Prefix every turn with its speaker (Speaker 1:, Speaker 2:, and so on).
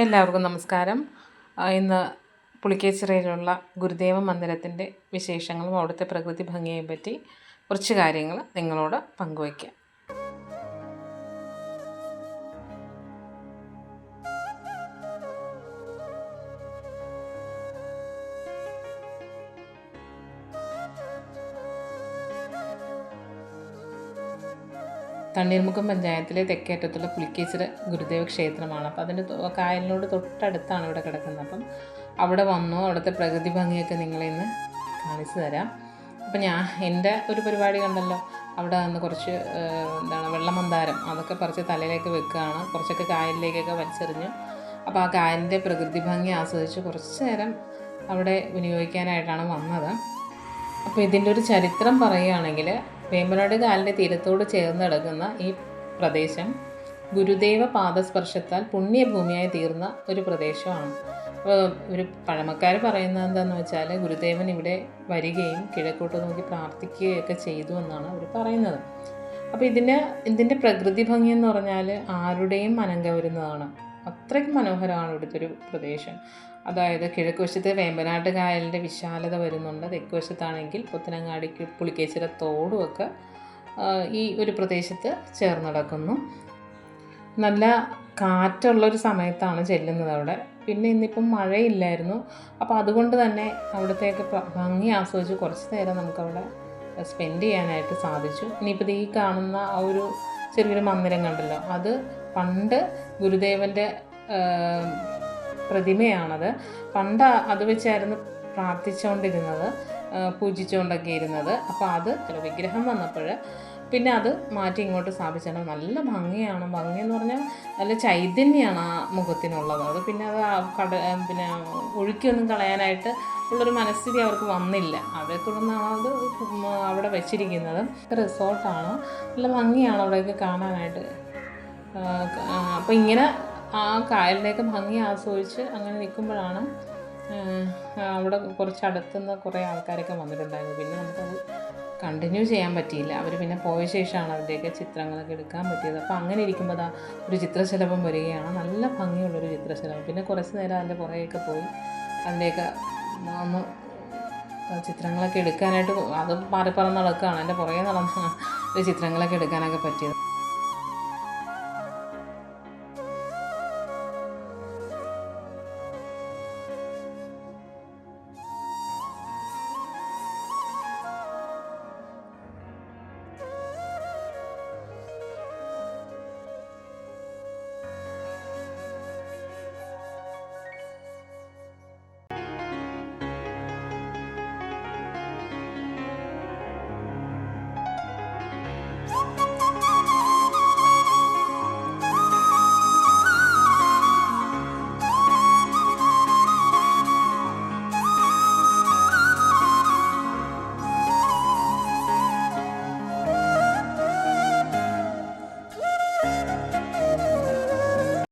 Speaker 1: എല്ലാവർക്കും നമസ്കാരം. ഇന്ന് പുളിക്കേച്ചിറയിലുള്ള ഗുരുദേവ മന്ദിരത്തിൻ്റെ വിശേഷങ്ങളും അവിടുത്തെ പ്രകൃതി ഭംഗിയെ പറ്റി കുറച്ച് കാര്യങ്ങൾ നിങ്ങളോട് പങ്കുവയ്ക്കാം. തണ്ണീർമുക്കം പഞ്ചായത്തിലെ തെക്കേറ്റത്തുള്ള പുളിക്കേച്ചിറ ഗുരുദേവ ക്ഷേത്രമാണ്. അപ്പോൾ അതിൻ്റെ കായലിനോട് തൊട്ടടുത്താണ് ഇവിടെ കിടക്കുന്നത്. അപ്പം അവിടെ വന്നു അവിടുത്തെ പ്രകൃതി ഭംഗിയൊക്കെ നിങ്ങളെ ഇന്ന് കാണിച്ചു തരാം. അപ്പം എൻ്റെ ഒരു പരിപാടി കണ്ടല്ലോ, അവിടെ നിന്ന് കുറച്ച് വെള്ളമന്താരം അതൊക്കെ പറിച്ച് തലയിലേക്ക് വെക്കുകയാണ്. കുറച്ചൊക്കെ കായലിലേക്കൊക്കെ വലിച്ചെറിഞ്ഞു. അപ്പോൾ ആ കായലിൻ്റെ പ്രകൃതി ഭംഗി ആസ്വദിച്ച് കുറച്ച് നേരം അവിടെ വിനിയോഗിക്കാനായിട്ടാണ് വന്നത്. അപ്പോൾ ഇതിൻ്റെ ഒരു ചരിത്രം പറയുകയാണെങ്കിൽ, വേമ്പനാട് കായലിൻ്റെ തീരത്തോട് ചേർന്ന് കിടക്കുന്ന ഈ പ്രദേശം ഗുരുദേവ പാദസ്പർശത്താൽ പുണ്യഭൂമിയായി തീർന്ന ഒരു പ്രദേശമാണ്. അപ്പോൾ ഒരു പഴമക്കാർ പറയുന്നത് എന്താണെന്ന് വെച്ചാൽ, ഗുരുദേവൻ ഇവിടെ വരികയും കിഴക്കോട്ട് നോക്കി പ്രാർത്ഥിക്കുകയൊക്കെ ചെയ്തു എന്നാണ് അവർ പറയുന്നത്. അപ്പോൾ ഇതിൻ്റെ പ്രകൃതി ഭംഗി എന്ന് പറഞ്ഞാൽ ആരുടെയും മനം കവരുന്നതാണ്. അത്രയ്ക്ക് മനോഹരമാണ് ഇവിടുത്തെ ഒരു പ്രദേശം. അതായത് കിഴക്ക് വശത്ത് വേമ്പനാട്ട് കായലിൻ്റെ വിശാലത വരുന്നുണ്ട്. തെക്ക് വശത്താണെങ്കിൽ പുത്തനങ്ങാടി പുളിക്കേച്ചിറ തോടുമൊക്കെ ഈ ഒരു പ്രദേശത്ത് ചേർന്ന് നടക്കുന്നു. നല്ല കാറ്റുള്ളൊരു സമയത്താണ് ചെല്ലുന്നത് അവിടെ. പിന്നെ ഇന്നിപ്പം മഴയില്ലായിരുന്നു. അപ്പോൾ അതുകൊണ്ട് തന്നെ അവിടത്തേക്ക് ഭംഗി ആസ്വദിച്ച് കുറച്ച് നേരം നമുക്കവിടെ സ്പെൻഡ് ചെയ്യാനായിട്ട് സാധിച്ചു. ഇനിയിപ്പോൾ ഈ കാണുന്ന ആ ഒരു ചെറിയൊരു മന്ദിരം കണ്ടല്ലോ, അത് പണ്ട് ഗുരുദേവൻ്റെ പ്രതിമയാണത്. പണ്ട് അത് വെച്ചായിരുന്നു പ്രാർത്ഥിച്ചുകൊണ്ടിരുന്നത്, പൂജിച്ചുകൊണ്ടൊക്കെ ഇരുന്നത്. അപ്പോൾ അത് വിഗ്രഹം വന്നപ്പോൾ പിന്നെ അത് മാറ്റി ഇങ്ങോട്ട് സ്ഥാപിച്ചാണ്. നല്ല ഭംഗിയാണ്. ഭംഗിയെന്ന് പറഞ്ഞാൽ നല്ല ചൈതന്യമാണ് ആ മുഖത്തിനുള്ളത്. അത് പിന്നെ പിന്നെ ഒഴുക്കിയൊന്നും കളയാനായിട്ട് ഉള്ളൊരു മനസ്ഥിതി അവർക്ക് വന്നില്ല. അതേ തുടർന്നാണ് അത് അവിടെ വെച്ചിരിക്കുന്നത്. റിസോർട്ടാണ്, നല്ല ഭംഗിയാണ് അവിടെയൊക്കെ കാണാനായിട്ട്. അപ്പോൾ ഇങ്ങനെ ആ കായലിലേക്ക് ഭംഗി ആസ്വദിച്ച് അങ്ങനെ നിൽക്കുമ്പോഴാണ് അവിടെ കുറച്ച് അടുത്തുനിന്ന് കുറേ ആൾക്കാരൊക്കെ വന്നിട്ടുണ്ടായിരുന്നു. പിന്നെ നമുക്കത് കണ്ടിന്യൂ ചെയ്യാൻ പറ്റിയില്ല. അവർ പിന്നെ പോയ ശേഷമാണ് അതിൻ്റെയൊക്കെ ചിത്രങ്ങളൊക്കെ എടുക്കാൻ പറ്റിയത്. അപ്പോൾ അങ്ങനെ ഇരിക്കുമ്പോൾ ഒരു ചിത്രശലഭം വരികയാണ്. നല്ല ഭംഗിയുള്ളൊരു ചിത്രശലഭം. പിന്നെ കുറച്ച് നേരം അതിൻ്റെ പുറകെയൊക്കെ പോയി അതിൻ്റെയൊക്കെ ഒന്ന് ചിത്രങ്ങളൊക്കെ എടുക്കാനായിട്ട് അത് മാറിപ്പറന്ന് നടക്കുകയാണ്. എൻ്റെ പുറകെ നടന്ന ചിത്രങ്ങളൊക്കെ എടുക്കാനൊക്കെ പറ്റിയത്.